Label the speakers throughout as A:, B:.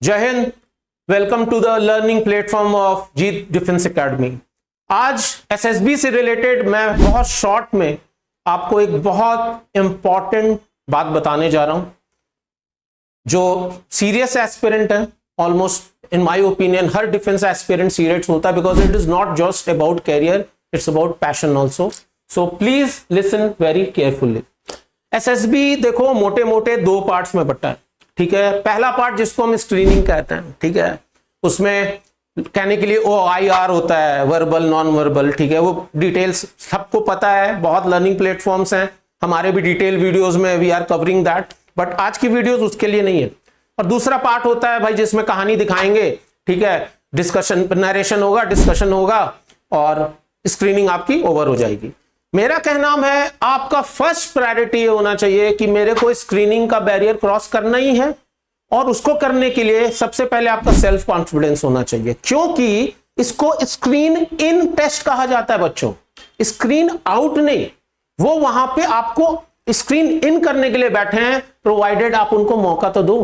A: जय Hind. Welcome to the learning platform of Jeet defence academy. आज SSB से रिलेटेड मैं बहुत शॉर्ट में आपको एक बहुत इंपॉर्टेंट बात बताने जा रहा हूं जो सीरियस एस्पिरेंट है। ऑलमोस्ट इन माय ओपिनियन हर डिफेंस एस्पिरेंट सीरियस होता है because it is not just about career, it's about passion also. So please listen very carefully. SSB देखो मोटे मोटे दो पार्ट्स में बटा है, ठीक है। पहला पार्ट जिसको हम स्क्रीनिंग कहते हैं, ठीक है, उसमें कहने के लिए OIR होता है, वर्बल नॉन वर्बल, ठीक है। वो डिटेल्स सबको पता है, बहुत लर्निंग प्लेटफॉर्म्स हैं, हमारे भी डिटेल वीडियोस में we are covering that, but आज की वीडियोस उसके लिए नहीं है। और दूसरा पार्ट होता है भाई जिसमें कहानी दिखाएंगे, ठीक है, डिस्कशन नरेशन होगा, डिस्कशन होगा और स्क्रीनिंग आपकी ओवर हो जाएगी। मेरा कहना है आपका फर्स्ट प्रायोरिटी ये होना चाहिए कि मेरे को स्क्रीनिंग का बैरियर क्रॉस करना ही है, और उसको करने के लिए सबसे पहले आपका सेल्फ कॉन्फिडेंस होना चाहिए, क्योंकि इसको स्क्रीन इन टेस्ट कहा जाता है बच्चों, स्क्रीन आउट नहीं। वो वहां पे आपको स्क्रीन इन करने के लिए बैठे हैं, प्रोवाइडेड आप उनको मौका तो दो,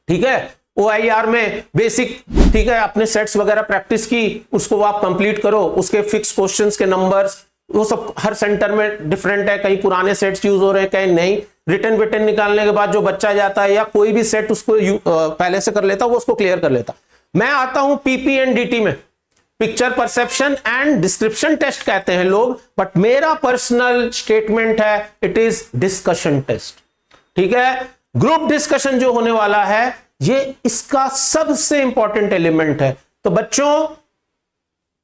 A: ठीक है। OIR में बेसिक, ठीक है, अपने सेट्स वगैरह प्रैक्टिस की, उसको आप कंप्लीट करो, उसके फिक्स क्वेश्चंस के नंबर्स वो सब हर सेंटर में डिफरेंट है, कहीं पुराने सेट्स यूज हो रहे हैं, कहीं नहीं। रिटर्न विटर्न निकालने के बाद जो बच्चा जाता है या कोई भी सेट उसको पहले से कर लेता, वो उसको क्लियर कर लेता। मैं आता हूं PPNDT में, picture perception and description test कहते हैं लोग, बट मेरा पर्सनल स्टेटमेंट है इट इज डिस्कशन टेस्ट, ठीक है। ग्रुप डिस्कशन जो होने वाला है ये इसका सबसे इंपॉर्टेंट एलिमेंट है। तो बच्चों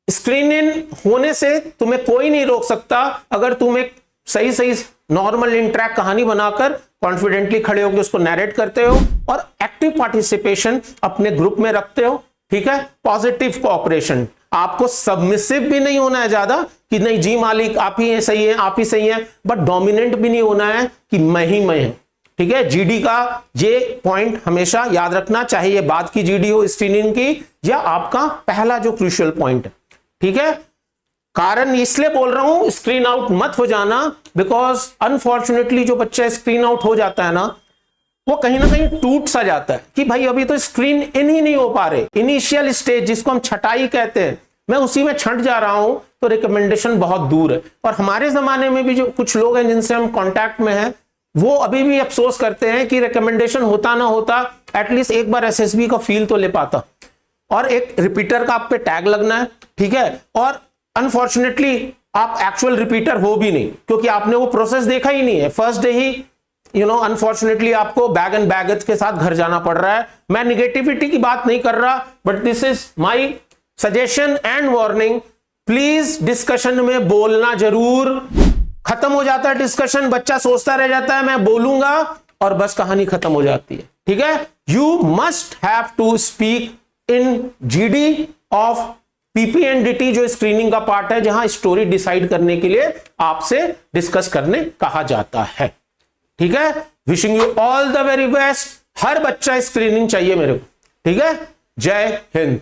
A: स्क्रीन इन होने से तुम्हें कोई नहीं रोक सकता अगर तुम एक सही सही नॉर्मल इंट्रैक्ट कहानी बनाकर कॉन्फिडेंटली खड़े होकर उसको नैरेट करते हो और एक्टिव पार्टिसिपेशन अपने ग्रुप में रखते हो, ठीक है। पॉजिटिव कोऑपरेशन, आपको सबमिसिव भी नहीं होना है ज्यादा कि नहीं जी मालिक आप ही सही है, आप ही सही है, बट डोमिनेंट भी नहीं होना है कि मैं ही मैं है, ठीक है। GD का ये पॉइंट हमेशा याद रखना, चाहे ये बाद की GD हो स्क्रीनिंग की या आपका पहला जो क्रूशियल पॉइंट है, ठीक है। कारण इसलिए बोल रहा हूं स्क्रीन आउट मत हो जाना, बिकॉज अनफॉर्चुनेटली जो बच्चा स्क्रीन आउट हो जाता है ना, वो कहीं ना कहीं टूट सा जाता है कि भाई अभी तो स्क्रीन इन ही नहीं हो पा रहे, इनिशियल स्टेज जिसको हम छटाई कहते हैं, मैं उसी में छंट जा रहा हूं, तो रिकमेंडेशन बहुत दूर है। और हमारे जमाने में भी जो कुछ लोग हैं जिनसे हम कांटेक्ट में हैं, वो अभी भी अफसोस करते हैं कि रिकमेंडेशन होता ना होता एटलीस्ट एक बार SSB का फील तो ले पाता, और एक रिपीटर का आप पे टैग लगना है, ठीक है। और अनफॉर्चुनेटली आप एक्चुअल रिपीटर हो भी नहीं, क्योंकि आपने वो प्रोसेस देखा ही नहीं है, फर्स्ट डे ही अनफॉर्चुनेटली आपको बैग एंड बैगेज के साथ घर जाना पड़ रहा है। मैं निगेटिविटी की बात नहीं कर रहा, but this is my suggestion and warning. Please discussion में बोलना जरूर। खत्म हो जाता है डिस्कशन, बच्चा सोचता रह जाता है मैं बोलूंगा, और बस कहानी खत्म हो जाती है, ठीक है। You must have to speak in GD of PPNDT जो स्क्रीनिंग का पार्ट है, जहां स्टोरी डिसाइड करने के लिए आपसे डिस्कस करने कहा जाता है, ठीक है। Wishing you all the very best. हर बच्चा स्क्रीनिंग चाहिए मेरे को, ठीक है। जय हिंद।